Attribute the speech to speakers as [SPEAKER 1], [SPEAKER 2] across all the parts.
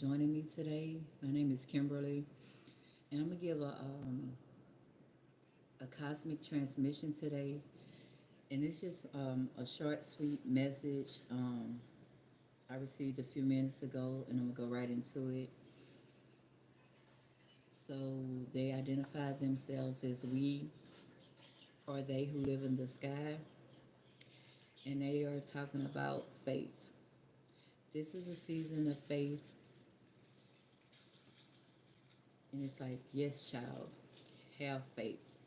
[SPEAKER 1] Joining me today. My name is Kimberly, and I'm gonna give a cosmic transmission today. And it's just a short, sweet message I received a few minutes ago, and I'm gonna go right into it. So they identify themselves as we or they who live in the sky, and they are talking about faith. This is a season of faith, and it's like, yes, child, have faith.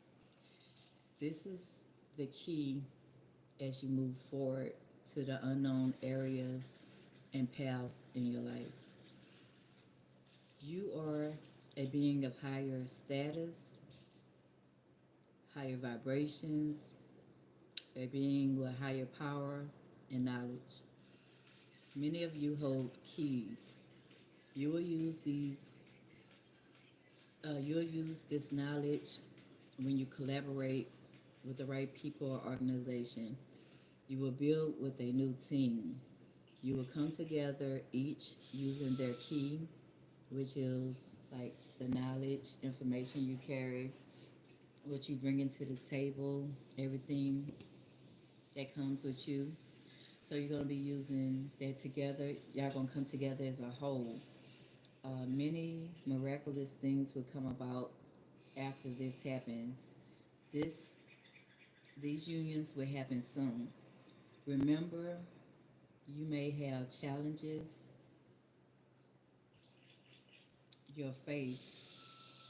[SPEAKER 1] This is the key as you move forward to the unknown areas and paths in your life. You are a being of higher status, higher vibrations, a being with higher power and knowledge. Many of you hold keys. You will use you'll use this knowledge when you collaborate with the right people or organization. You will build with a new team. You will come together each using their key, which is like the knowledge, information you carry, what you bring into the table, everything that comes with you. So you're going to be using that together. Y'all going to come together as a whole. Many miraculous things will come about after this happens. This these unions will happen soon. Remember, you may have challenges. Your faith,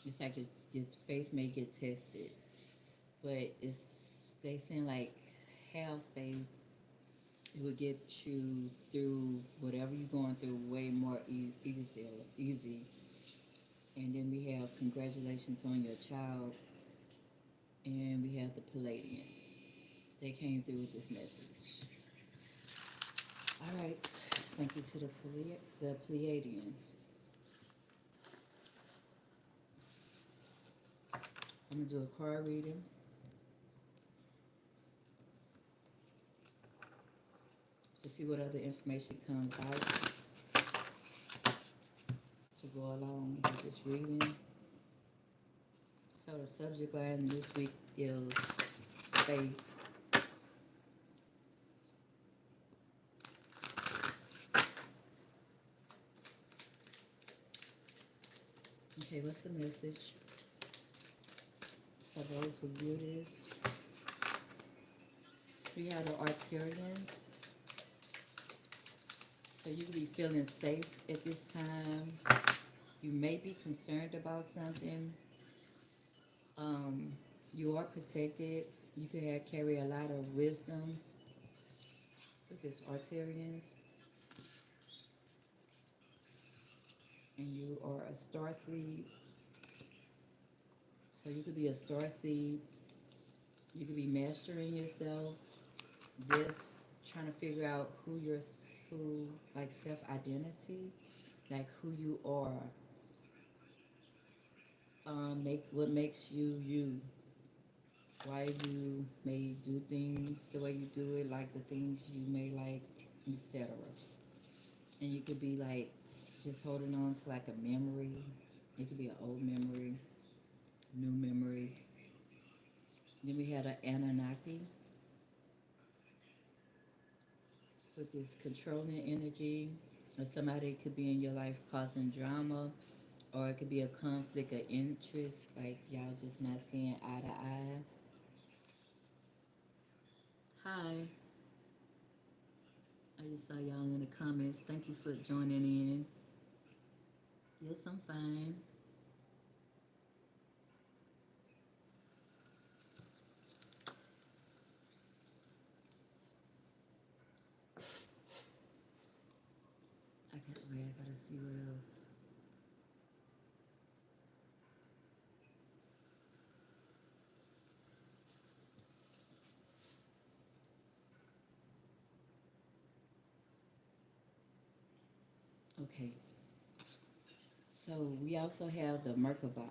[SPEAKER 1] it's like your faith may get tested, but it's they saying like have faith. It will get you through whatever you're going through way more easy. And then we have congratulations on your child, and we have the Palladians. They came through with this message. All right, thank you to the Pleiadians. I'm gonna do a card reading to see what other information comes out to go along with this reading. So the subject line this week is faith. Okay, what's the message for those who view this? We have the Arcturians. So you can be feeling safe at this time. You may be concerned about something. You are protected. You can carry a lot of wisdom with this Arcturians. And you are a star seed. So you could be a star seed. You could be mastering yourself. Just trying to figure out who like self-identity, like who you are. Make what makes you you. Why you may do things the way you do it, like the things you may like, etc. And you could be like just holding on to like a memory. It could be an old memory, new memories. Then we had an Anunnaki with this controlling energy, or somebody could be in your life causing drama, or it could be a conflict of interest, like y'all just not seeing eye to eye. Hi, I just saw y'all in the comments. Thank you for joining in. Yes, I'm fine. I gotta see what else. Okay, so we also have the Merkaba.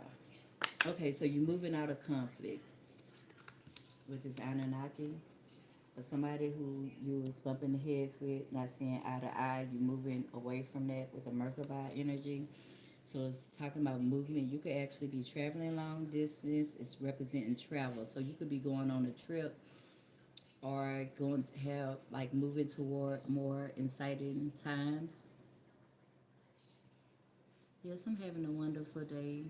[SPEAKER 1] Okay, so you're moving out of conflicts with this Anunnaki. Or somebody who you was bumping heads with, not seeing eye to eye, you moving away from that with the Merkaba energy. So it's talking about movement. You could actually be traveling long distance. It's representing travel. So you could be going on a trip or going to have like moving toward more exciting times. Yes, I'm having a wonderful day.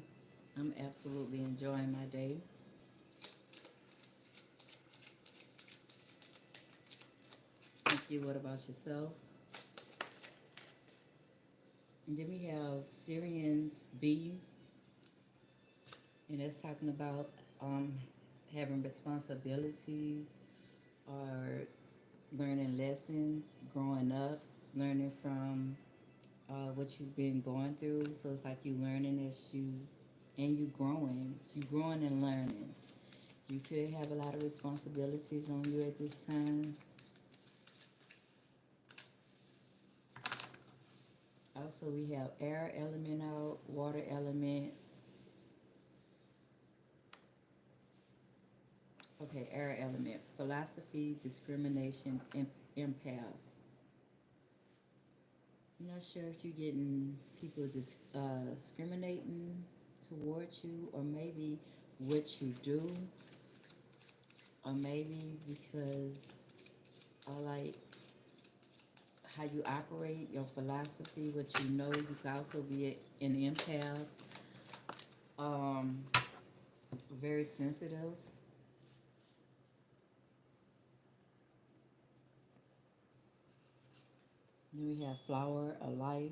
[SPEAKER 1] I'm absolutely enjoying my day. Thank you. What about yourself? And then we have Syrians B, and that's talking about um, having responsibilities or learning lessons, growing up, learning from what you've been going through. So it's like you learning as you growing and learning. You could have a lot of responsibilities on you at this time. Also, we have air element out, water element. Okay, air element, philosophy, discrimination, empath. I'm not sure if you're getting people discriminating towards you, or maybe what you do, or maybe because I like how you operate, your philosophy, what you know. You could also be an empath, um, very sensitive. Then we have flower of life.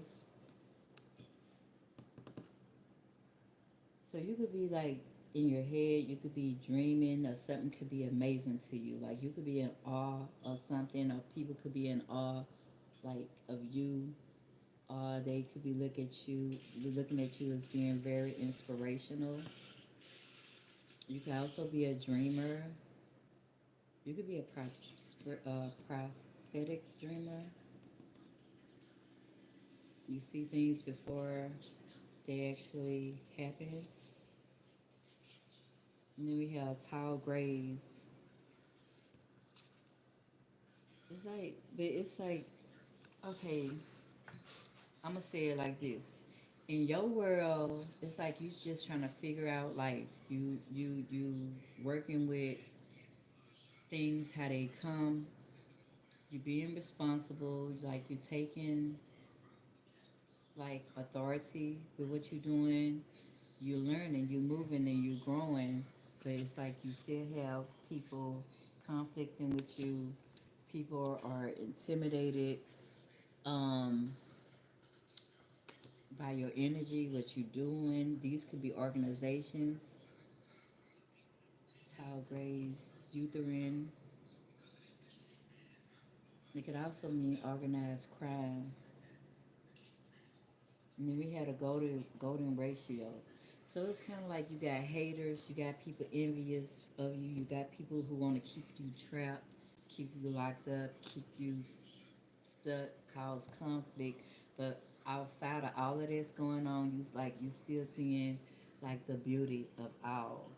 [SPEAKER 1] So you could be like in your head, you could be dreaming, or something could be amazing to you. Like you could be in awe of something, or people could be in awe, like of you. They could be looking at you as being very inspirational. You could also be a dreamer. You could be a prophetic dreamer. You see things before they actually happen. And then we have tall grays. But it's like, okay, I'm gonna say it like this. In your world, it's like you just trying to figure out life. You working with things how they come. You being responsible. Like you taking like authority with what you're doing. You learning, you moving, and you growing. But it's like you still have people conflicting with you. People are intimidated um, by your energy, what you're doing. These could be organizations, tau grays, Lutheran. It could also mean organized crime. And then we had a golden ratio. So it's kind of like you got haters, you got people envious of you, you got people who want to keep you trapped, keep you locked up, keep you stuck, cause conflict. But outside of all of this going on, you still seeing like the beauty of all,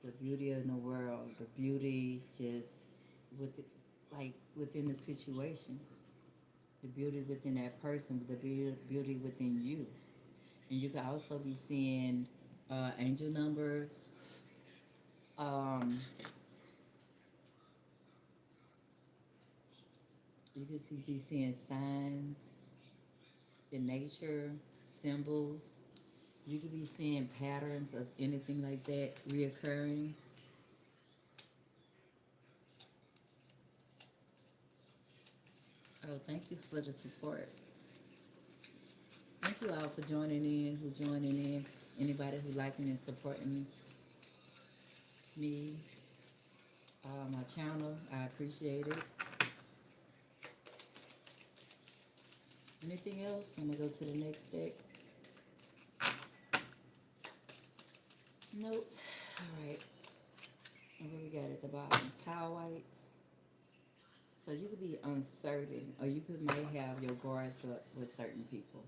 [SPEAKER 1] the beauty in the world, the beauty just with it, like within the situation, the beauty within that person, the beauty within you. And you can also be seeing angel numbers. Um, you can be seeing signs in nature, symbols. You could be seeing patterns of anything like that reoccurring. Oh, thank you for the support. Thank you all for joining in. Anybody who liking and supporting me, my channel, I appreciate it. Anything else? I'm gonna go to the next deck. Nope. All right. And what we got at the bottom? Tile whites. So you could be uncertain, or you could may have your guards up with certain people.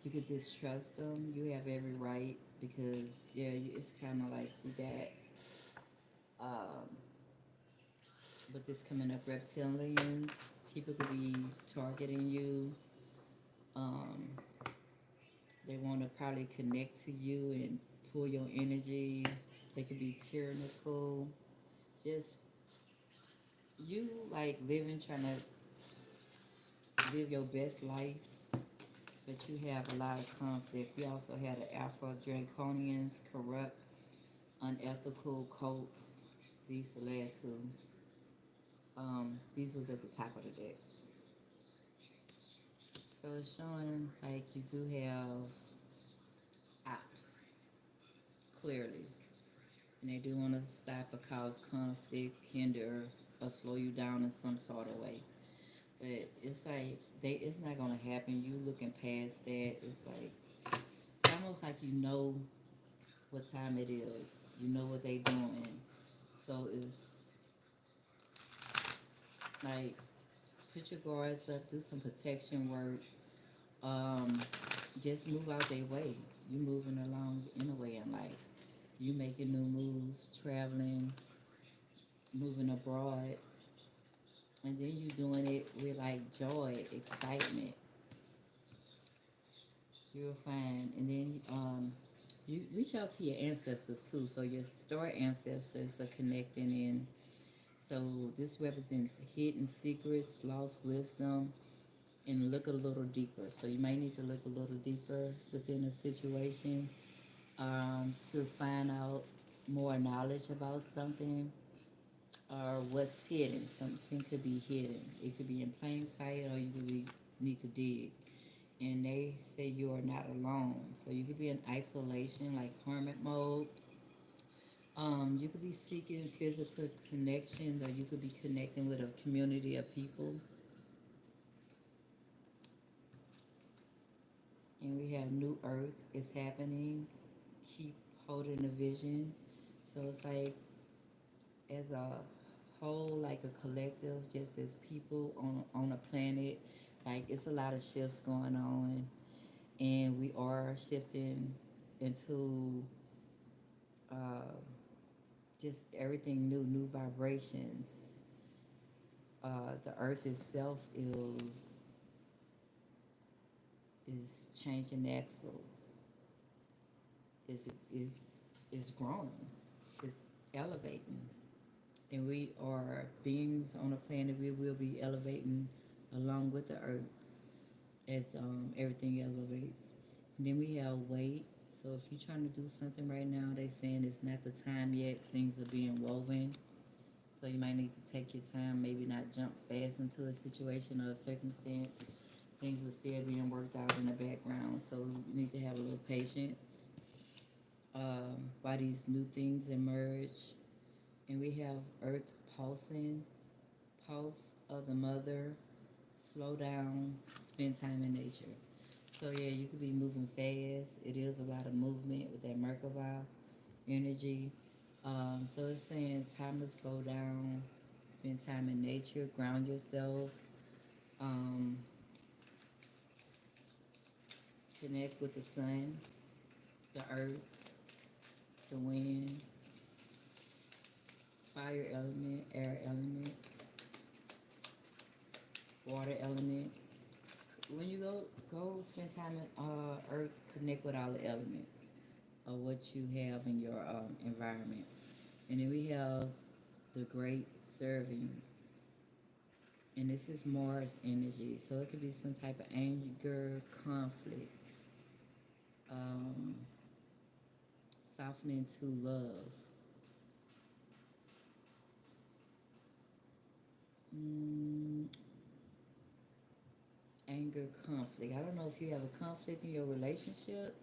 [SPEAKER 1] You could distrust them. You have every right because it's kind of like you got But this coming up, reptilians, people could be targeting you. Um, they want to probably connect to you and pull your energy. They could be tyrannical. Just you like living, trying to live your best life, but you have a lot of conflict. We also had the Afro Draconians, corrupt, unethical cults. These the last two. These was at the top of the deck. So it's showing like you do have ops, clearly. And they do want to stop or cause conflict, hinder, or slow you down in some sort of way. But it's like it's not gonna happen. You looking past that. It's almost like you know what time it is. You know what they doing. So it's like put your guards up, do some protection work. Um, just move out their way. You moving along anyway in life. You making new moves, traveling, moving abroad, and then you doing it with like joy, excitement. You'll find, and then you reach out to your ancestors too. So your star ancestors are connecting in. So this represents hidden secrets, lost wisdom, and look a little deeper. So you might need to look a little deeper within a situation to find out more knowledge about something or what's hidden. Something could be hidden. It could be in plain sight, or you could be need to dig. And they say you are not alone. So you could be in isolation, like hermit mode. You could be seeking physical connections, or you could be connecting with a community of people. And we have new earth is happening. Keep holding the vision. So it's like as a whole, like a collective, just as people on a planet, like it's a lot of shifts going on, and we are shifting into uh, just everything new, new vibrations. The earth itself is changing axles. Is growing. Is elevating. And we are beings on a planet. We will be elevating along with the earth as everything elevates. And then we have weight. So if you're trying to do something right now, they saying it's not the time yet. Things are being woven. So you might need to take your time, maybe not jump fast into a situation or a circumstance. Things are still being worked out in the background. So you need to have a little patience while these new things emerge. And we have earth pulsing, pulse of the mother, slow down, spend time in nature. So yeah, you could be moving fast. It is a lot of movement with that Merkaba energy. So it's saying time to slow down, spend time in nature, ground yourself, um, connect with the sun, the earth, the wind, fire element, air element, water element. When you go spend time in earth, connect with all the elements of what you have in your environment. And then we have the great serving, and this is Mars energy. So it could be some type of anger, conflict, um, softening to love. Mm, anger, conflict. I don't know if you have a conflict in your relationship.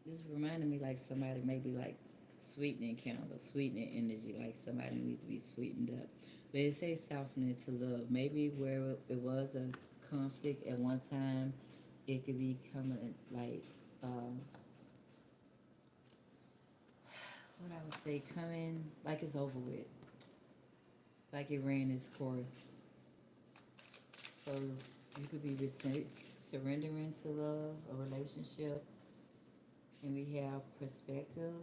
[SPEAKER 1] This reminded me like somebody maybe like sweetening candle, sweetening energy, like somebody needs to be sweetened up. But it says softening to love. Maybe where it was a conflict at one time, it could be coming like what I would say, coming like it's over with, like it ran its course. So you could be surrendering to love, a relationship, and we have perspective.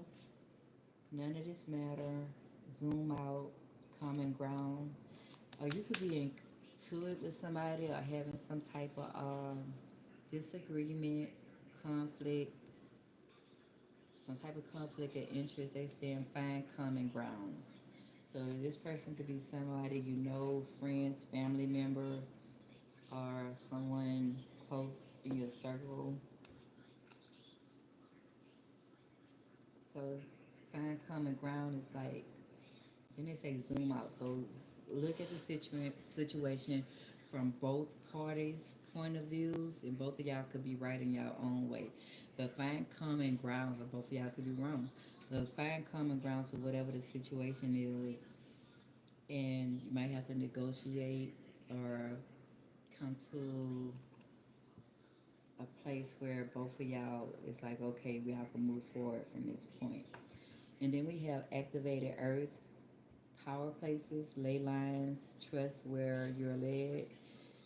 [SPEAKER 1] None of this matter. Zoom out. common ground, or you could be into it with somebody or having some type of disagreement, conflict, some type of conflict of interest. They say and find common grounds. So this person could be somebody you know, friends, family member, or someone close in your circle. So find common ground is like, then they say zoom out. So look at the situation from both parties' point of views, and both of y'all could be right in your own way. But find common grounds, or both of y'all could be wrong. But find common grounds with whatever the situation is, and you might have to negotiate or come to a place where both of y'all is like, okay, we all can move forward from this point. And then we have activated earth, power places, ley lines, trust where you're led.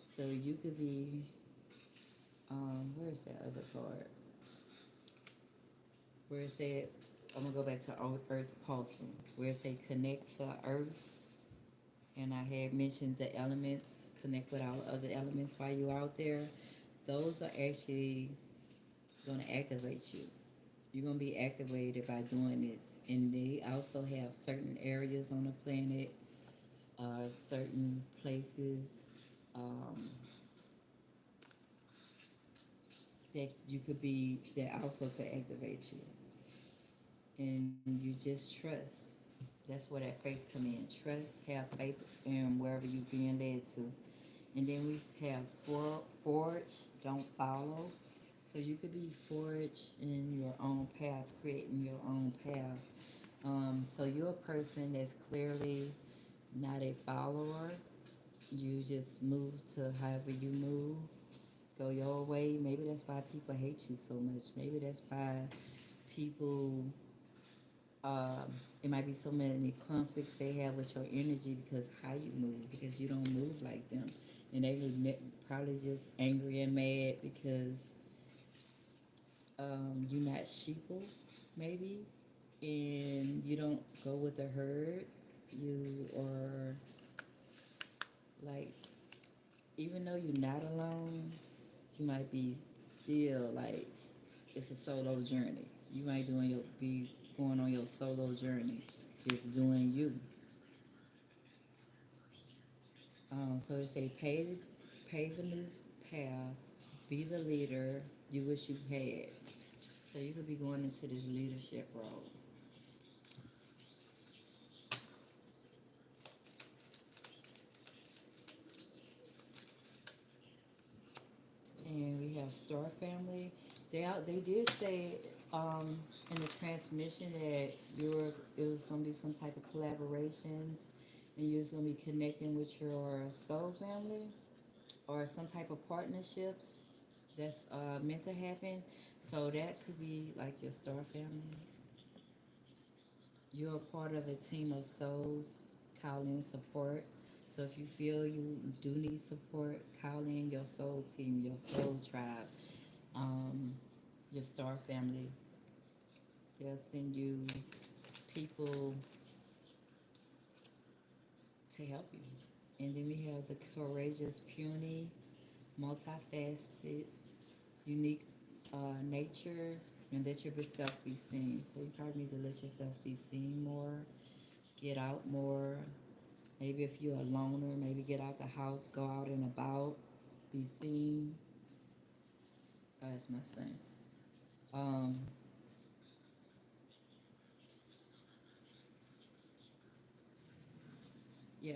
[SPEAKER 1] So you could be, where's that other part? Where it said, I'm gonna go back to earth pulsing, where it say connect to earth. And I had mentioned the elements, connect with all other elements while you're out there. Those are actually gonna activate you. You're gonna be activated by doing this. And they also have certain areas on the planet, certain places, um, that you could be, that also could activate you. And you just trust. That's where that faith come in. Trust, have faith in wherever you're being led to. And then we have forge, don't follow. So you could be forged in your own path, creating your own path. So you're a person that's clearly not a follower. You just move to however you move, go your way. Maybe that's why people hate you so much. Maybe that's why people, it might be so many conflicts they have with your energy because how you move, because you don't move like them. And they were probably just angry and mad because you're not sheeple, maybe, and you don't go with the herd. You are like, even though you're not alone, you might be still like it's a solo journey. You might be going on your solo journey, just doing you. So it say pave a new path, be the leader you wish you had. So you could be going into this leadership role. And we have Star Family. They did say in the transmission that it was gonna be some type of collaborations, and you was gonna be connecting with your soul family or some type of partnerships that's meant to happen. So that could be like your Star Family. You're a part of a team of souls. Call in support. So if you feel you do need support, call in your soul team, your soul tribe, um, your star family. They'll send you people to help you. And then we have the courageous, puny, multifaceted, unique nature, and let yourself be seen. So you probably need to let yourself be seen more, get out more. Maybe if you're a loner, maybe get out the house, go out and about, be seen. Oh, that's my son. Um, yeah.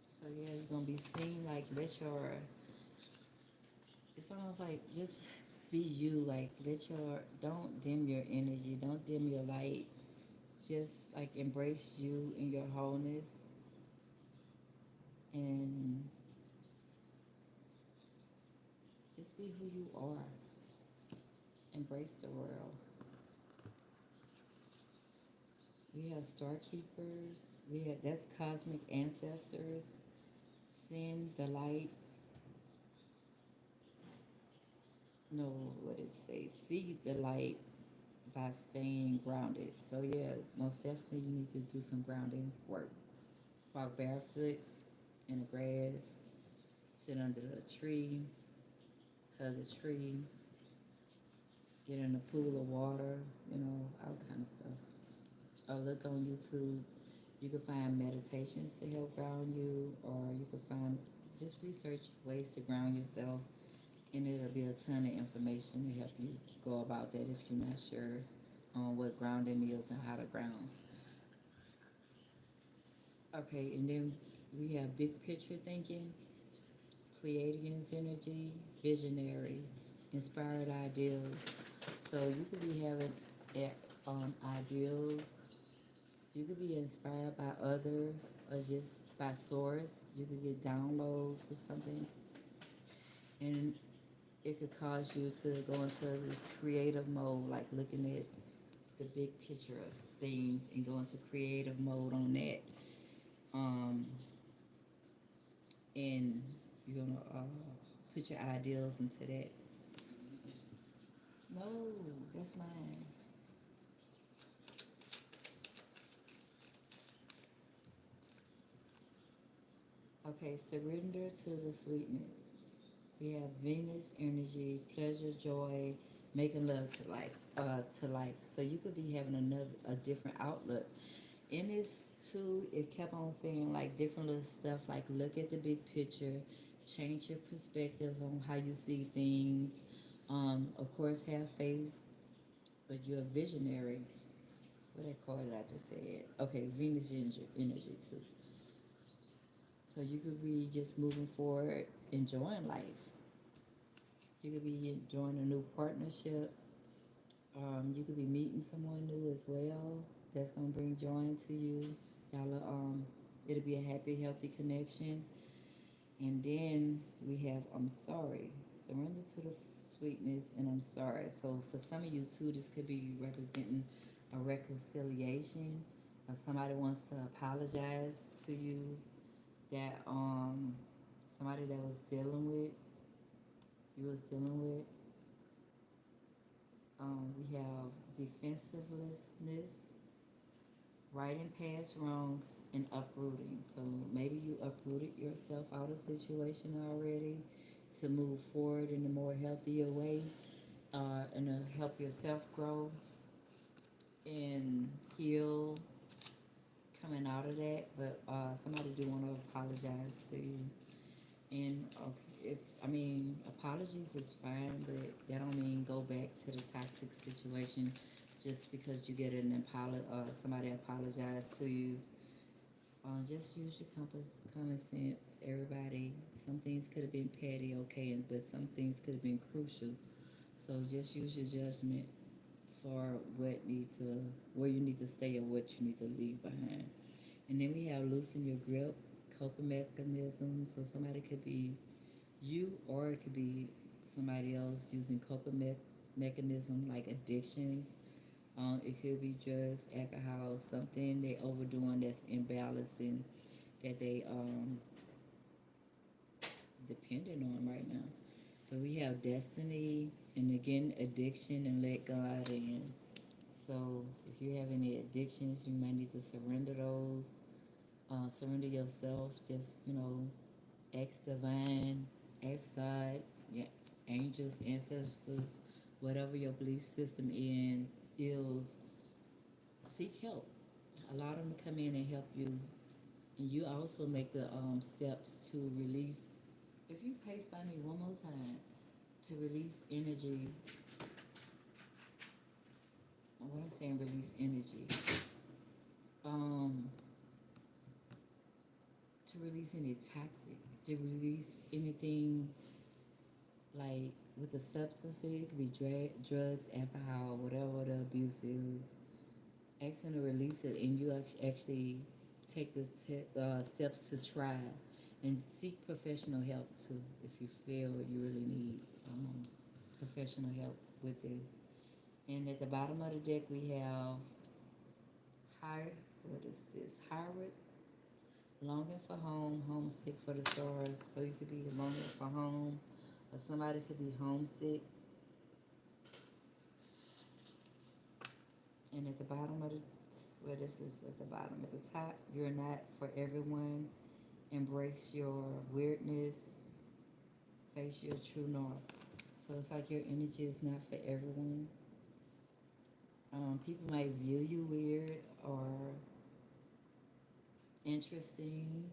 [SPEAKER 1] So yeah, you're gonna be seen. Like let your. It's almost like just be you. Like let your. Don't dim your energy. Don't dim your light. Just like embrace you in your wholeness and just be who you are. Embrace the world. We have star keepers. We have that's cosmic ancestors. Send the light. No, what it say? See the light. by staying grounded. So yeah, most definitely you need to do some grounding work. Walk barefoot in the grass, sit under a tree, hug a tree, get in a pool of water, all kind of stuff. Or look on YouTube. You can find meditations to help ground you, or you can find just research ways to ground yourself, and it'll be a ton of information to help you go about that if you're not sure on what grounding is and how to ground. Okay, and then we have big picture thinking, Pleiadians energy, visionary, inspired ideals. So you could be having ideals. You could be inspired by others or just by source. You could get downloads or something, and it could cause you to go into this creative mode, like looking at the big picture of things and go into creative mode on that. Um, and you're gonna put your ideals into that. No, that's mine. Okay, surrender to the sweetness. We have Venus energy, pleasure, joy, making love to life. So you could be having a different outlook. In this too, it kept on saying like different little stuff, like look at the big picture, change your perspective on how you see things. Of course, have faith, but you're a visionary. What they call it? I just said. Okay, Venus energy too. So you could be just moving forward, enjoying life. You could be enjoying a new partnership. You could be meeting someone new as well. That's gonna bring joy to you. Y'all, it'll be a happy, healthy connection. And then we have I'm sorry. Surrender to the sweetness, and I'm sorry. So for some of you too, this could be representing a reconciliation, or somebody wants to apologize to you that somebody that was dealing with you was dealing with. We have defensiveness, righting past wrongs, and uprooting. So maybe you uprooted yourself out of a situation already to move forward in a more healthier way, and to help yourself grow and heal coming out of that. But somebody do want to apologize to you. And if I mean apologies is fine, but that don't mean go back to the toxic situation just because you get an somebody apologize to you. Just use your common sense, everybody. Some things could have been petty, okay, but some things could have been crucial. So just use your judgment for where you need to stay or what you need to leave behind. And then we have loosen your grip, coping mechanisms. So somebody could be you, or it could be somebody else using coping mechanism like addictions. It could be drugs, alcohol, something they overdoing that's imbalancing that they dependent on right now. But we have destiny, and again addiction, and let God in. So if you have any addictions, you might need to surrender those. Surrender yourself. Just ask divine, ask God, yeah, angels, ancestors, whatever your belief system is. Seek help. Allow them to come in and help you, and you also make the steps to release. If you pace by me one more time, to release energy. What I'm saying, release energy. Um, to release any toxic, to release anything like with the substances. It could be drugs, alcohol, whatever the abuse is. Asking to release it, and you actually take the steps to try and seek professional help too if you feel you really need professional help with this. And at the bottom of the deck we have high. What is this? Hybrid. Longing for home, homesick for the stars. So you could be longing for home, or somebody could be homesick. And at the bottom of the, well, this is at the bottom. At the top, you're not for everyone. Embrace your weirdness. Face your true north. So it's like your energy is not for everyone. People might view you weird or interesting.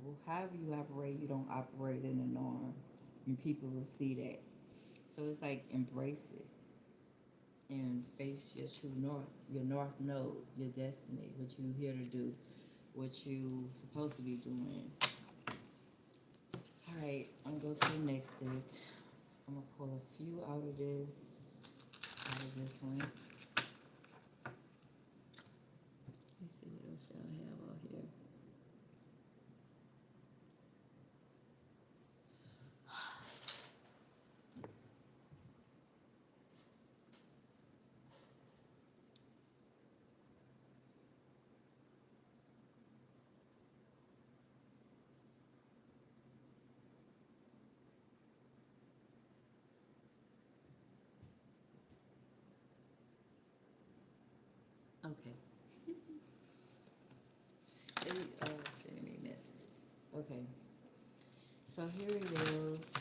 [SPEAKER 1] Well, however you operate, you don't operate in the norm. And people will see that. So it's like embrace it and face your true north, your north node, your destiny, what you here to do, what you supposed to be doing. All right, I'm gonna go to the next deck. I'm gonna pull a few out of this one. Let's see what else y'all have out here. Okay. They sending me messages. Okay. So here it is.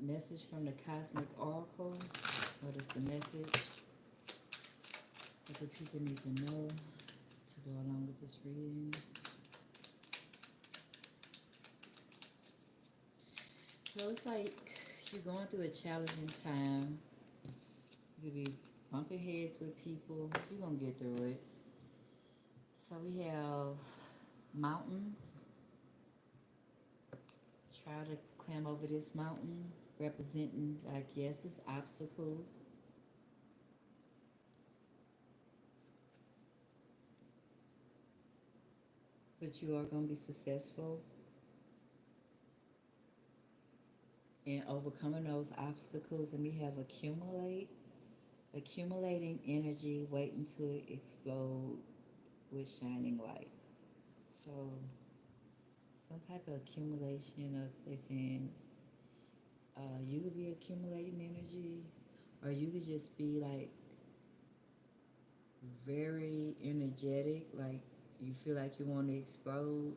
[SPEAKER 1] Message from the Cosmic Oracle. What is the message? What do people need to know to go along with this reading? So it's like you're going through a challenging time. You could be bumping heads with people. You're going to get through it. So we have mountains. Try to climb over this mountain, representing, like, yes, it's obstacles. But you are going to be successful in overcoming those obstacles. And we have accumulating energy, waiting to explode with shining light. So some type of accumulation of, they saying, you could be accumulating energy, or you could just be like very energetic, like you feel like you want to explode,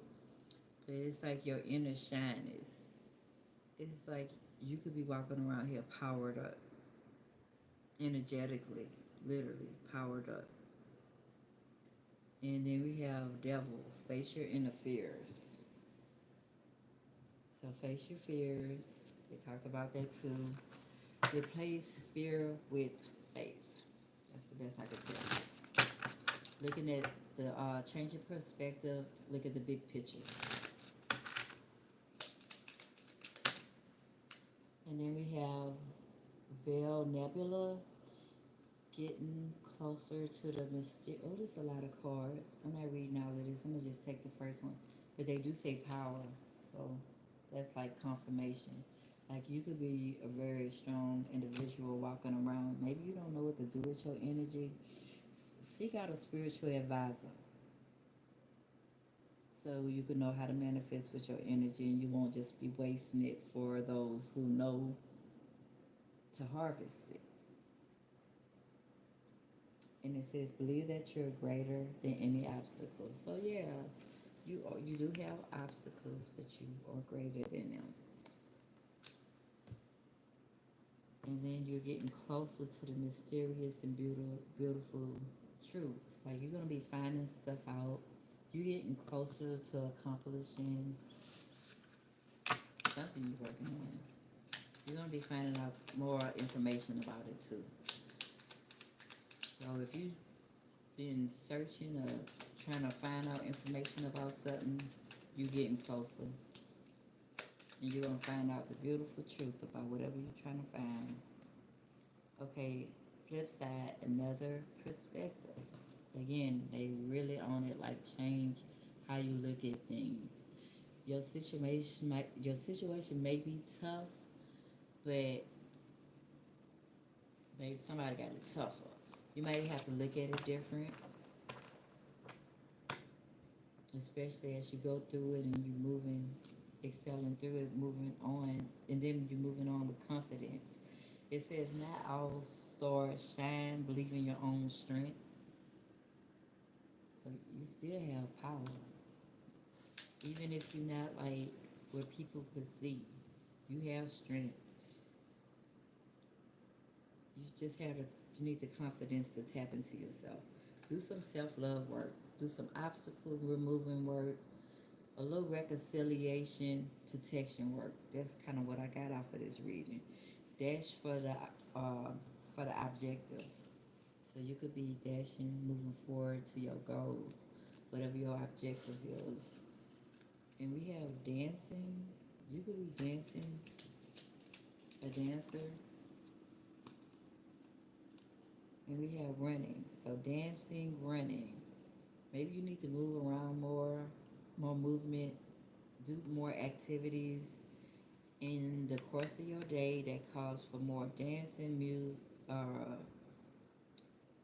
[SPEAKER 1] but it's like your inner shyness. It's like you could be walking around here powered up, energetically, literally powered up. And then we have devil, face your inner fears. So face your fears. We talked about that too. Replace fear with faith. That's the best I could tell you. Looking at the change your perspective. Look at the big picture. And then we have Veil Nebula. Getting closer to the mysterious. Oh, there's a lot of cards. I'm not reading all of this. I'm gonna just take the first one. But they do say power, so that's like confirmation. Like you could be a very strong individual walking around. Maybe you don't know what to do with your energy. Seek out a spiritual advisor, so you can know how to manifest with your energy, and you won't just be wasting it for those who know to harvest it. And it says, believe that you're greater than any obstacle. So yeah, you do have obstacles, but you are greater than them. And then you're getting closer to the mysterious and beautiful truth. Like you're gonna be finding stuff out. You're getting closer to accomplishing something you're working on. You're gonna be finding out more information about it too. So if you've been searching or trying to find out information about something, you're getting closer. And you're going to find out the beautiful truth about whatever you're trying to find. Okay, flip side, another perspective. Again, they really on it, like change how you look at things. Your situation may be tough, but maybe somebody got it tougher. You might have to look at it different, especially as you go through it and you're moving, excelling through it, moving on, and then you're moving on with confidence. It says, not all stars shine, believe in your own strength. So you still have power. Even if you're not like where people could see, you have strength. You just have to, you need the confidence to tap into yourself. Do some self-love work. Do some obstacle removing work. A little reconciliation, protection work. That's kind of what I got out of this reading. Dash uh, for the objective. So you could be dashing, moving forward to your goals, whatever your objective is. And we have dancing. You could be dancing, a dancer. And we have running. So dancing, running. Maybe you need to move around more movement, do more activities in the course of your day that calls for more dancing, music, well,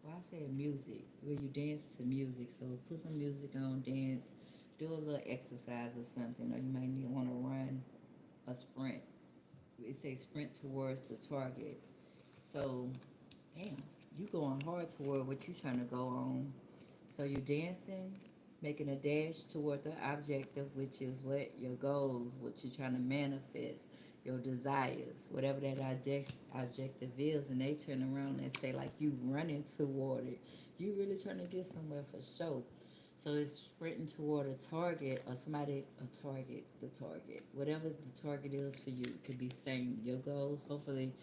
[SPEAKER 1] I said music, where you dance to music. So put some music on, dance, do a little exercise or something, or you might need want to run a sprint. It says sprint towards the target. So, damn, you going hard toward what you trying to go on. So you're dancing, making a dash toward the objective, which is what your goals, what you're trying to manifest, your desires, whatever that objective is, and they turn around and say like you running toward it. You really trying to get somewhere for sure. So it's sprinting toward a target or somebody, a target, the target, whatever the target is for you. Could be saying your goals. Hopefully,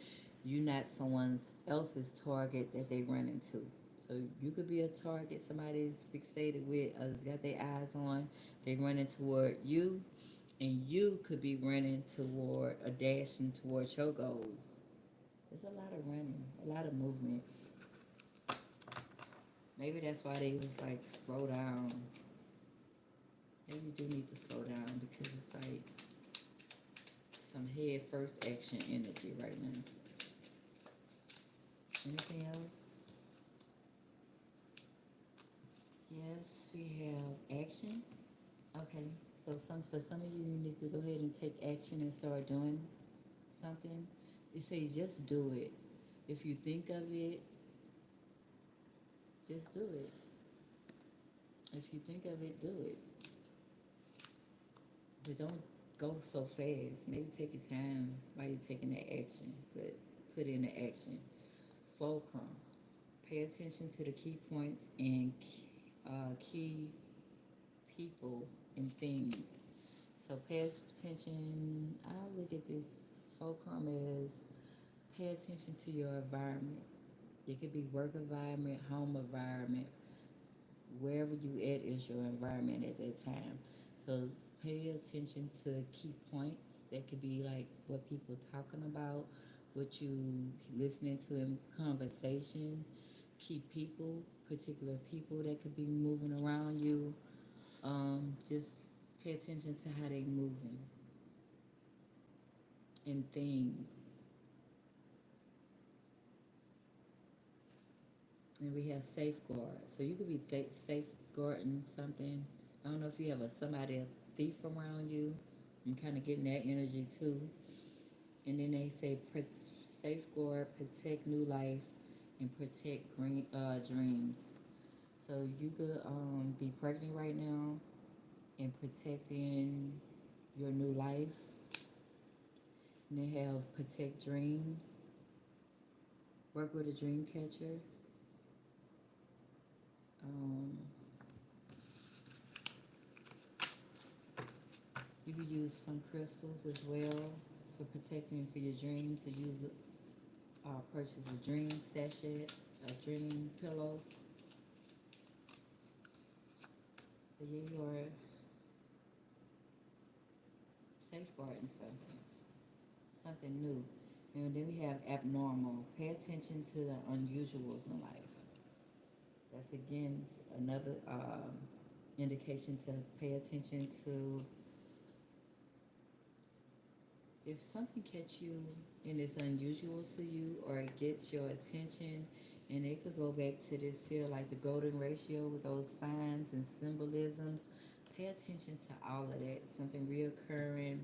[SPEAKER 1] you're not someone else's target that they run into. So you could be a target somebody's fixated with, others got their eyes on. They running toward you, and you could be running toward or dashing towards your goals. There's a lot of running, a lot of movement. Maybe that's why they was like slow down. Maybe you do need to slow down because it's like some head first action energy right now. Anything else? Yes, we have action. Okay, so for some of you, you need to go ahead and take action and start doing something. It says just do it. If you think of it, just do it. If you think of it, do it. But don't go so fast. Maybe take your time while you're taking that action, but put in the action. Fulcrum. Pay attention to the key points and key people and things. So pay attention. I'll look at this fulcrum as pay attention to your environment. It could be work environment, home environment, wherever you at is your environment at that time. So pay attention to key points. That could be like what people talking about, what you listening to in conversation, key people, particular people that could be moving around you. Just pay attention to how they moving and things. And we have safeguard. So you could be safeguarding something. I don't know if you have somebody, a thief around you. I'm kind of getting that energy too. And then they say safeguard, protect new life, and protect dreams. So you could be pregnant right now and protecting your new life. And they have protect dreams, work with a dream catcher. You could use some crystals as well for protecting for your dreams. To use purchase a dream sachet, a dream pillow. But yeah, you are safeguarding something new. And then we have abnormal. Pay attention to the unusuals in life. That's again another indication to pay attention to. If something catch you and it's unusual to you or it gets your attention, and it could go back to this here like the golden ratio with those signs and symbolisms. Pay attention to all of that. Something reoccurring,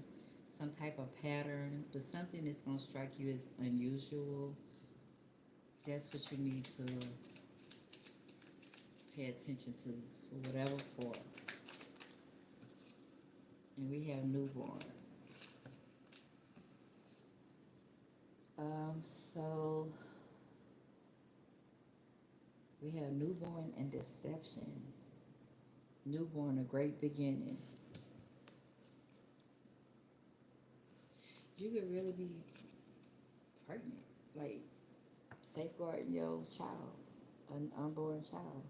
[SPEAKER 1] some type of pattern, but something that's going to strike you as unusual. That's what you need to pay attention to for whatever for. And we have newborn. So we have newborn and deception. Newborn, a great beginning. You could really be pregnant, like safeguarding your child, an unborn child.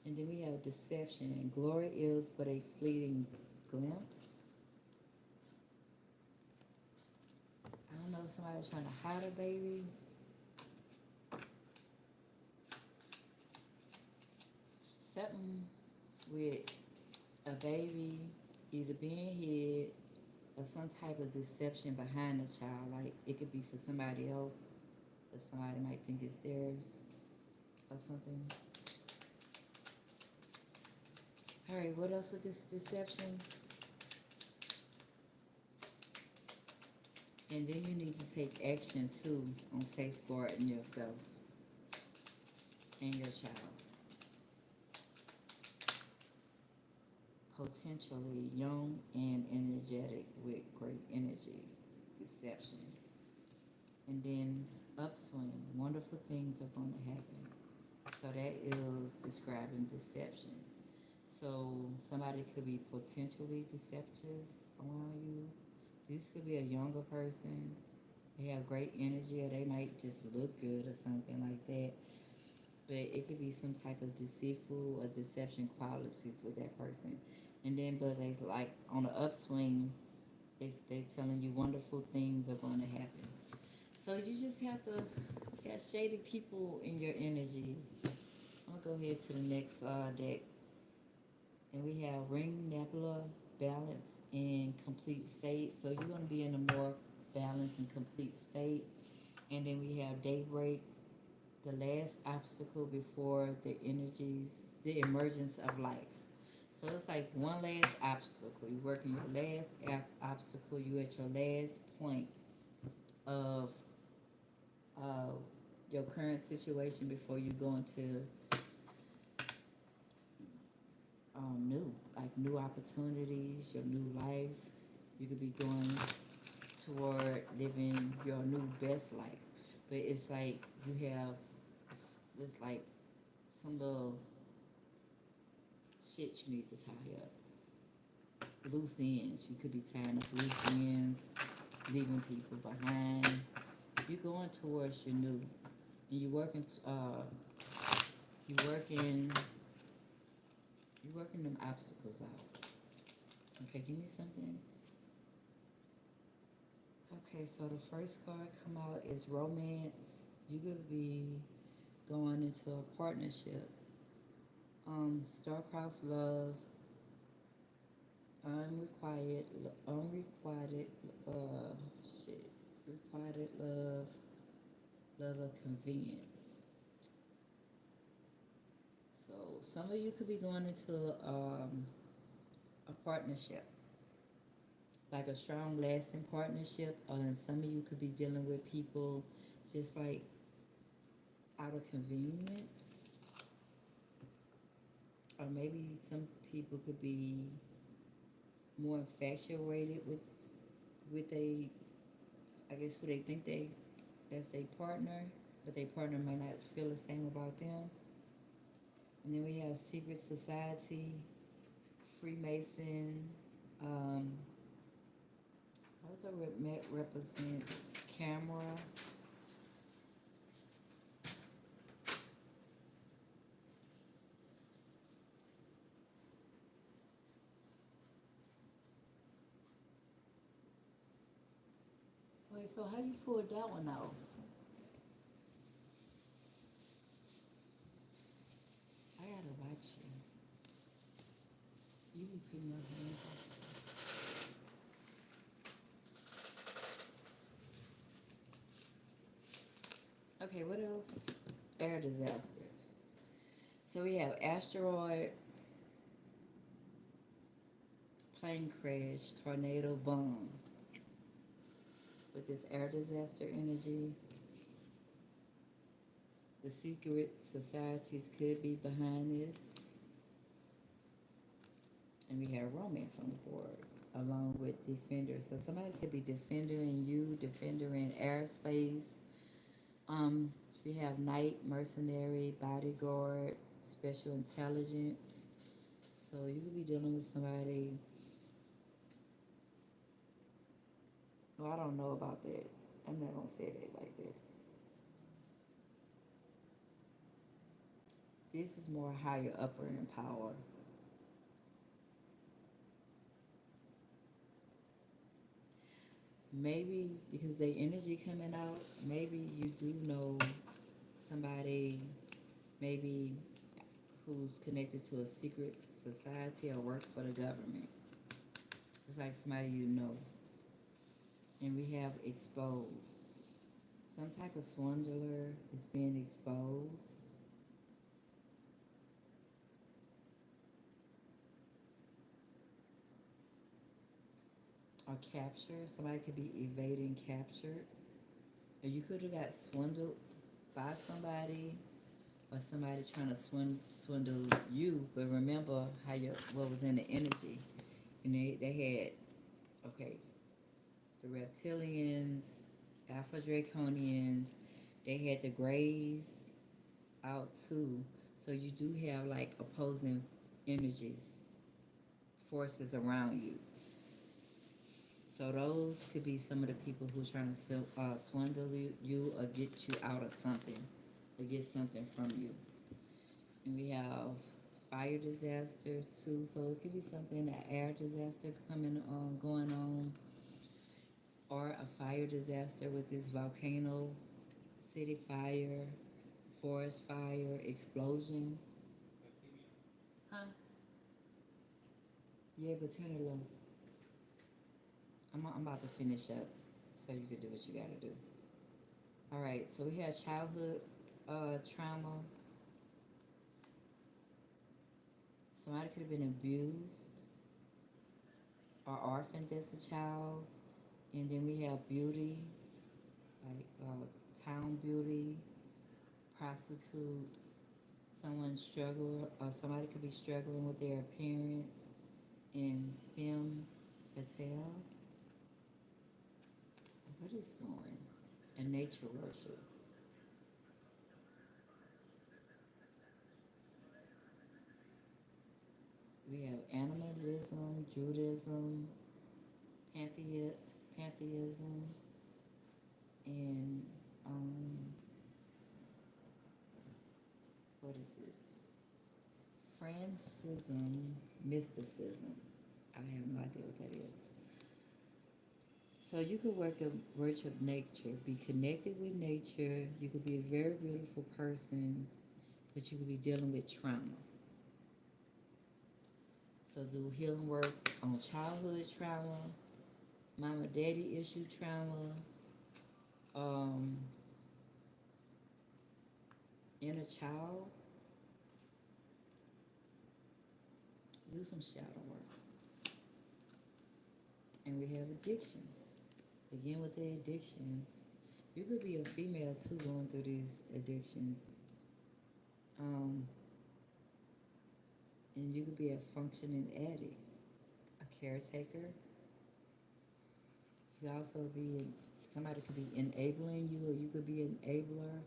[SPEAKER 1] And then we have deception. And glory is but a fleeting glimpse. I don't know if somebody's trying to hide a baby. Something with a baby either being hid or some type of deception behind the child. Like it could be for somebody else, but somebody might think it's theirs or something. All right, what else with this deception? And then you need to take action too on safeguarding yourself and your child. Potentially young and energetic with great energy. Deception. And then upswing. Wonderful things are going to happen. So that is describing deception. So somebody could be potentially deceptive around you. This could be a younger person. They have great energy, or they might just look good or something like that. But it could be some type of deceitful or deception qualities with that person. And then, but they like on the upswing, they telling you wonderful things are going to happen. So you just have to got shady people in your energy. I'm gonna go ahead to the next deck, and we have Ring, Nebula, Balance, and Complete State. So you're gonna be in a more balanced and complete state. And then we have Daybreak, the last obstacle before the emergence of life. So it's like one last obstacle. You're working your last obstacle. You're at your last point of your current situation before you go into new opportunities, your new life. You could be going toward living your new best life. But it's like you have, it's like some little shit you need to tie up. Loose ends. You could be tying up loose ends, leaving people behind. You're going towards your new, and you're working them obstacles out. Okay, give me something. Okay, so the first card come out is romance. You could be going into a partnership. Star-crossed love, requited love, love of convenience. So some of you could be going into a partnership, like a strong, lasting partnership, and some of you could be dealing with people just like out of convenience. Or maybe some people could be more infatuated with I guess who they think that's their partner, but their partner might not feel the same about them. And then we have secret society, Freemason. Also represents camera. Wait, so how you pulled that one off? I gotta watch you. You be putting your hands up. Okay, what else? Air disasters. So we have asteroid, plane crash, tornado, bomb. With this air disaster energy, the secret societies could be behind this. And we have romance on the board, along with defender. So somebody could be defender in you, defender in airspace. Um, we have knight, mercenary, bodyguard, special intelligence. So you could be dealing with somebody. Well, I don't know about that. I'm not gonna say that like that. This is more higher upper in power. Maybe because the energy coming out, maybe you do know somebody, maybe who's connected to a secret society or work for the government. It's like somebody you know. And we have exposed. Some type of swindler is being exposed. Or capture. Somebody could be evading capture. Or you could have got swindled by somebody, or somebody trying to swindle you. But remember how what was in the energy. And they had, okay, the reptilians, alpha draconians, they had the grays out too. So you do have like opposing energies, forces around you. So those could be some of the people who are trying to swindle you or get you out of something, or get something from you. And we have fire disaster too. So it could be something, an air disaster going on, or a fire disaster with this volcano, city fire, forest fire, explosion. Huh? Yeah, but turn it low. I'm about to finish up so you can do what you gotta do. All right, so we had childhood trauma. Somebody could have been abused or orphaned as a child. And then we have beauty, like town beauty, prostitute, someone struggle, or somebody could be struggling with their appearance, and femme fatale. What is going? And nature worship. We have animalism, Judaism, pantheism, and what is this? Francism, mysticism. I have no idea what that is. So you could worship nature, be connected with nature. You could be a very beautiful person, but you could be dealing with trauma. So do healing work on childhood trauma, mama daddy issue trauma, um, inner child. Do some shadow work. And we have addictions. Again, with the addictions, you could be a female too going through these addictions. And you could be a functioning addict, a caretaker. You could also be, somebody could be enabling you, or you could be an enabler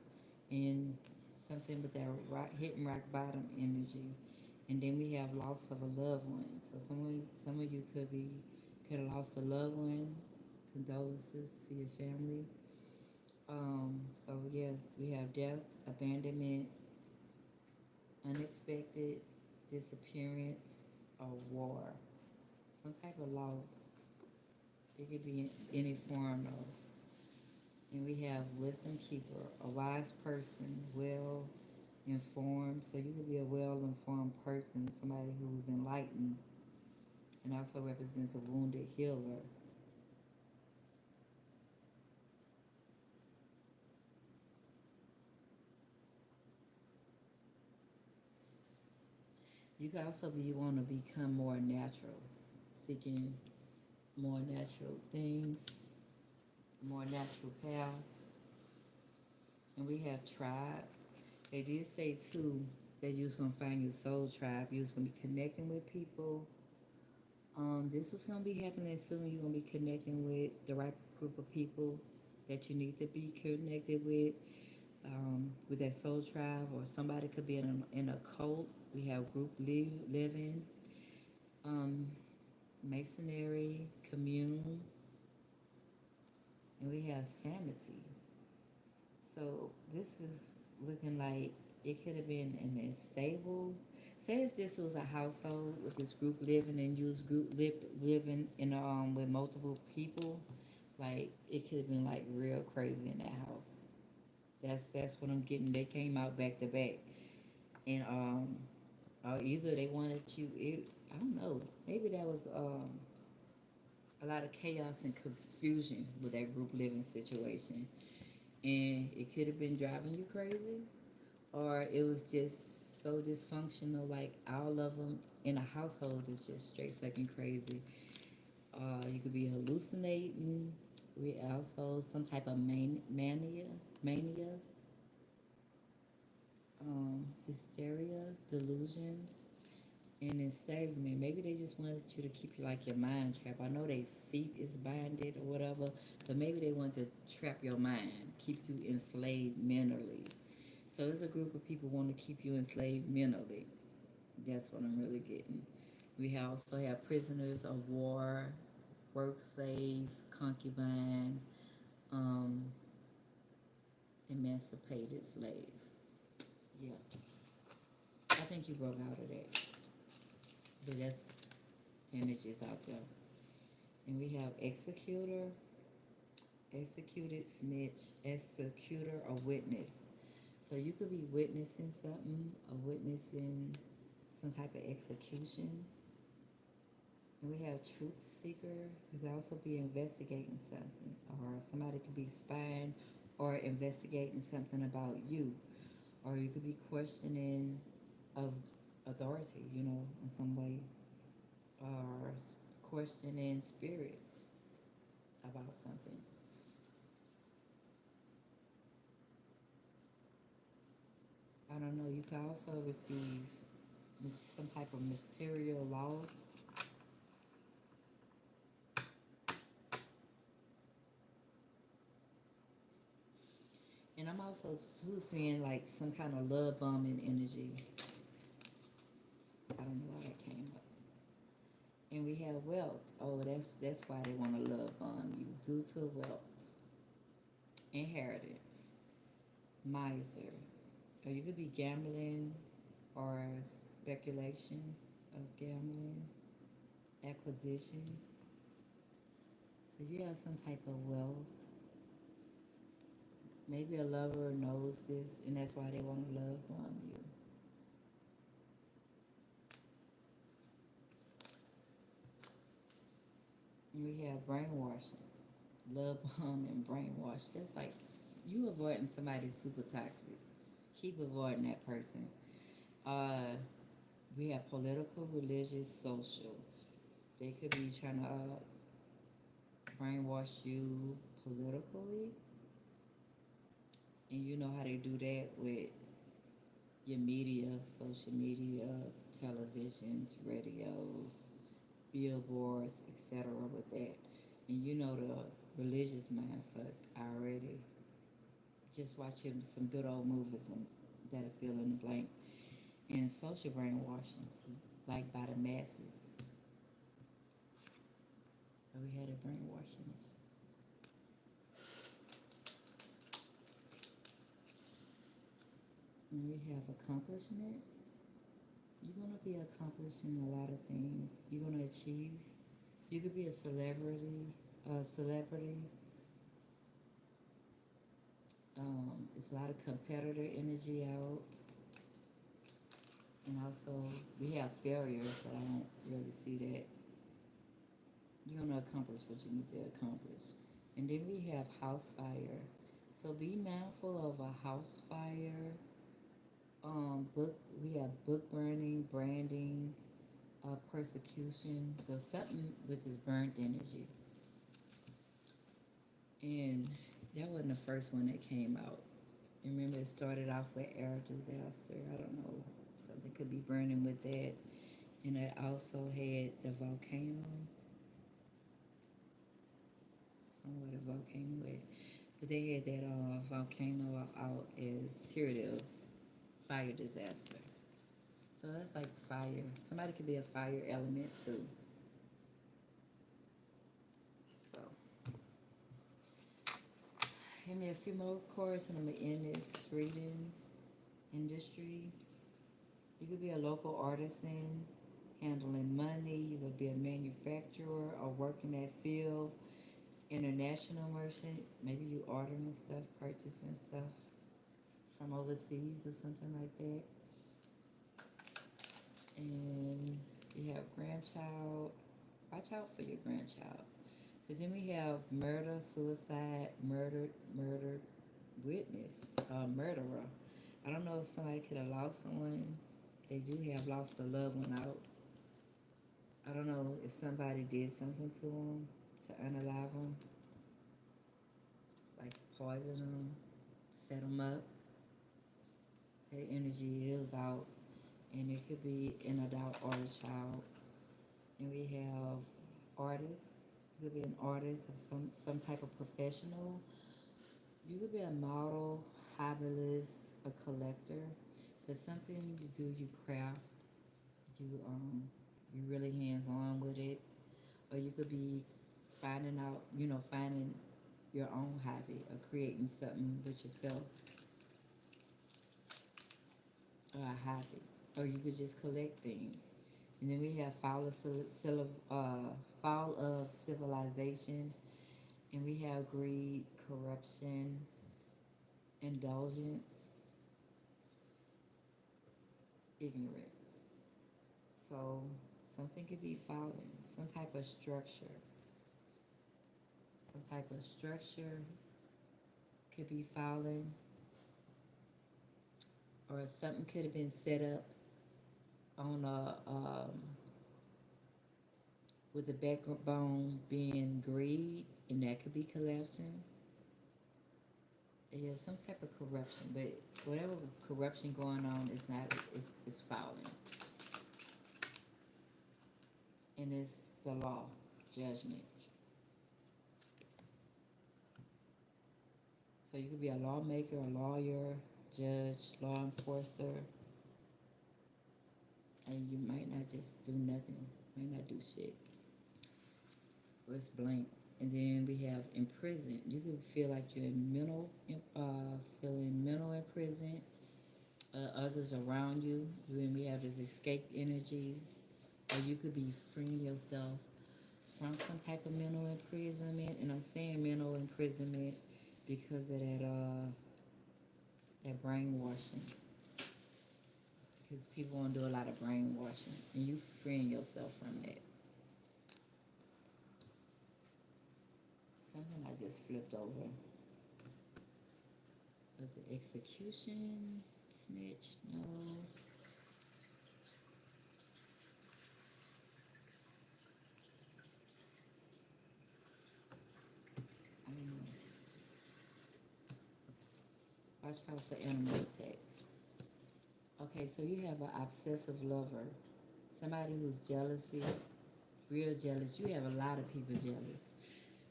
[SPEAKER 1] in something with that hit and rock bottom energy. And then we have loss of a loved one. So some of you could have lost a loved one. Condolences to your family. So yes, we have death, abandonment, unexpected disappearance, or war. Some type of loss. It could be in any form of. And we have wisdom keeper, a wise person, well informed. So you could be a well informed person, somebody who's enlightened, and also represents a wounded healer. You could also want to become more natural. seeking more natural things, more natural path. And we have tribe. They did say too that you was gonna find your soul tribe. You was gonna be connecting with people. This was gonna be happening soon. You're gonna be connecting with the right group of people that you need to be connected with that soul tribe, or somebody could be in a cult. We have living, um, masonry, commune, and we have sanity. So this is looking like it could have been an unstable. Say if this was a household with this group living and you was living in with multiple people, like it could have been like real crazy in that house. That's what I'm getting. They came out back to back, and or either they wanted you. I don't know. Maybe that was a lot of chaos and confusion with that group living situation, and it could have been driving you crazy, or it was just so dysfunctional. Like all of them in a household is just straight fucking crazy. You could be hallucinating. We also some type of mania, hysteria, delusions, and enslavement. Maybe they just wanted you to keep you like your mind trapped. I know they feet is binded or whatever, but maybe they want to trap your mind, keep you enslaved mentally. So it's a group of people want to keep you enslaved mentally. That's what I'm really getting. We also have prisoners of war, work slave, concubine, um, emancipated slave. Yeah, I think you broke out of that. But that's the energies out there. And we have executor, executed snitch, executor, or witness. So you could be witnessing something, or witnessing some type of execution. And we have truth seeker. You could also be investigating something, or somebody could be spying or investigating something about you, or you could be questioning of authority, in some way, or questioning spirit about something. I don't know. You can also receive some type of material loss. And I'm also too seeing like some kind of love bombing energy. I don't know why that came up. And we have wealth. Oh, that's why they want to love bomb you, due to wealth, inheritance, miser, or you could be gambling or speculation of gambling, acquisition. So you have some type of wealth. Maybe a lover knows this, and that's why they want to love bomb you. And we have brainwashing, love bomb and brainwash. That's like you avoiding somebody super toxic. Keep avoiding that person. Uh, we have political, religious, social. They could be trying to brainwash you politically, and you know how they do that with your media, social media, televisions, radios, billboards, etc. with that. And you know the religious mind fuck already. Just watching some good old movies and that'll fill in the blank. And social brainwashing too, like by the masses. But we had a brainwashing. And we have accomplishment. You're gonna be accomplishing a lot of things. You're gonna achieve. You could be a celebrity. It's a lot of competitor energy out, and also we have failures, but I don't really see that. You're gonna accomplish what you need to accomplish, and then we have house fire. So be mindful of a house fire. Book. We have book burning, branding, persecution, or something with this burnt energy. And that wasn't the first one that came out. Remember, it started off with air disaster. I don't know, something could be burning with that. And it also had the volcano, somewhere the volcano at. But they had that volcano out as, here it is, fire disaster. So that's like fire. Somebody could be a fire element too. So, give me a few more cards and I'm going to end this reading. Industry. You could be a local artisan, handling money. You could be a manufacturer or work in that field. International merchant. Maybe you ordering stuff, purchasing stuff from overseas or something like that. And you have grandchild. Watch out for your grandchild. But then we have murder, suicide, murdered witness, murderer. I don't know if somebody could have lost someone. They do have lost a loved one out. I don't know if somebody did something to them to unalive them, like poison them, set them up. Their energy is out, and it could be an adult or a child. And we have artists. You could be an artist of some type of professional. You could be a model, hobbyist, a collector, but something you do, you craft, you really hands on with it, or you could be finding your own hobby or creating something with yourself, or a hobby, or you could just collect things. And then we have fall of civilization, and we have greed, corruption, indulgence, ignorance. So something could be falling, some type of structure. Some type of structure could be falling, or something could have been set up on a with the backbone being greed, and that could be collapsing. Yeah, some type of corruption, but whatever corruption going on is not, it's falling. And it's the law, judgment. So you could be a lawmaker, a lawyer, judge, law enforcer, and you might not just do nothing, might not do shit. Or it's blank. And then we have in prison. You could feel like you're feeling mental in prison. Others around you. Then we have this escape energy. Or you could be freeing yourself from some type of mental imprisonment. And I'm saying mental imprisonment because of that brainwashing. Because people want to do a lot of brainwashing. And you freeing yourself from that. Something I just flipped over. Was it execution? Snitch? No. I don't know. Watch out for animal attacks. Okay, so you have an obsessive lover. Somebody who's real jealous. You have a lot of people jealous.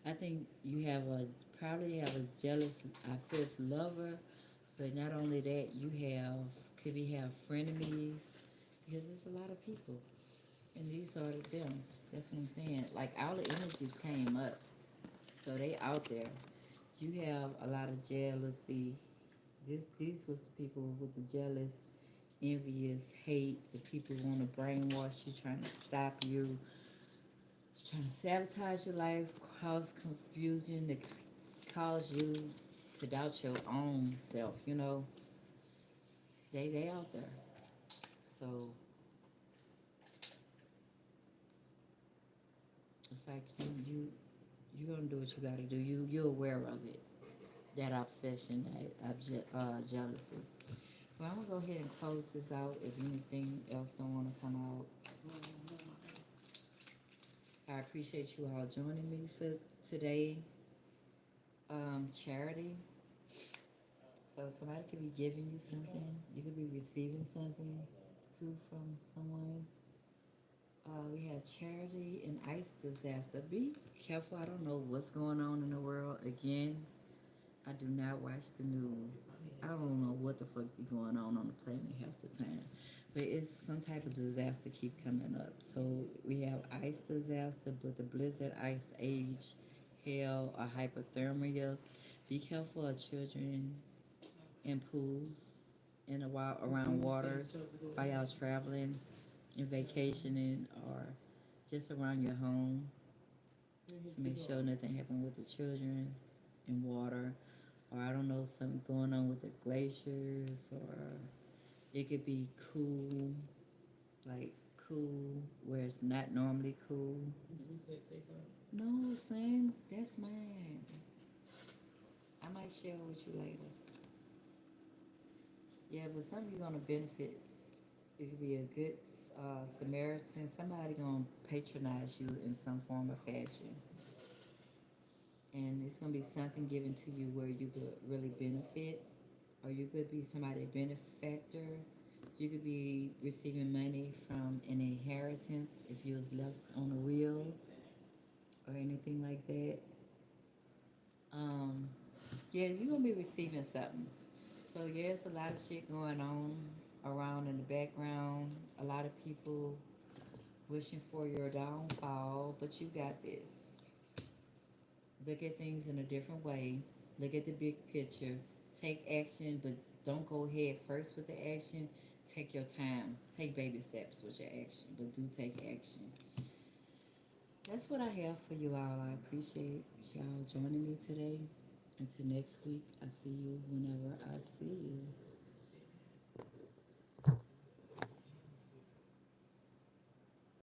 [SPEAKER 1] I think you probably have a jealous, obsessed lover, but not only that, you could have frenemies, because there's a lot of people, and these are them. That's what I'm saying. Like, all the energies came up, so they out there. You have a lot of jealousy. These was the people with the jealous, envious, hate. The people want to brainwash you, trying to stop you, trying to sabotage your life, cause confusion, to cause you to doubt your own self, They out there. So it's like you gonna do what you gotta do. You're aware of it. That obsession, that jealousy. Well, I'm gonna go ahead and close this out. If anything else don't wanna come out. I appreciate you all joining me for today. Charity. So somebody could be giving you something. You could be receiving something too from someone. We have charity and ice disaster. Be careful. I don't know what's going on in the world. Again, I do not watch the news. I don't know what the fuck be going on the planet half the time. But it's some type of disaster keep coming up. So we have ice disaster, but the blizzard, ice age, hail, or hypothermia. Be careful of children in pools, in the wild, around waters, while y'all traveling and vacationing, or just around your home to make sure nothing happened with the children in water, or I don't know, something going on with the glaciers, or it could be cool, like cool where it's not normally cool. No, son, that's mine. I might share it with you later. Yeah, but some you're gonna benefit. It could be a good Samaritan. Somebody gonna patronize you in some form or fashion, and it's gonna be something given to you where you could really benefit, or you could be somebody benefactor. You could be receiving money from an inheritance if you was left on a will or anything like that. Um, yeah, you're gonna be receiving something. So yeah, there's a lot of shit going on around in the background. A lot of people wishing for your downfall, but you got this. Look at things in a different way. Look at the big picture. Take action, but don't go head first with the action. Take your time. Take baby steps with your action, but do take action. That's what I have for you all. I appreciate y'all joining me today. Until next week, I see you whenever I see you.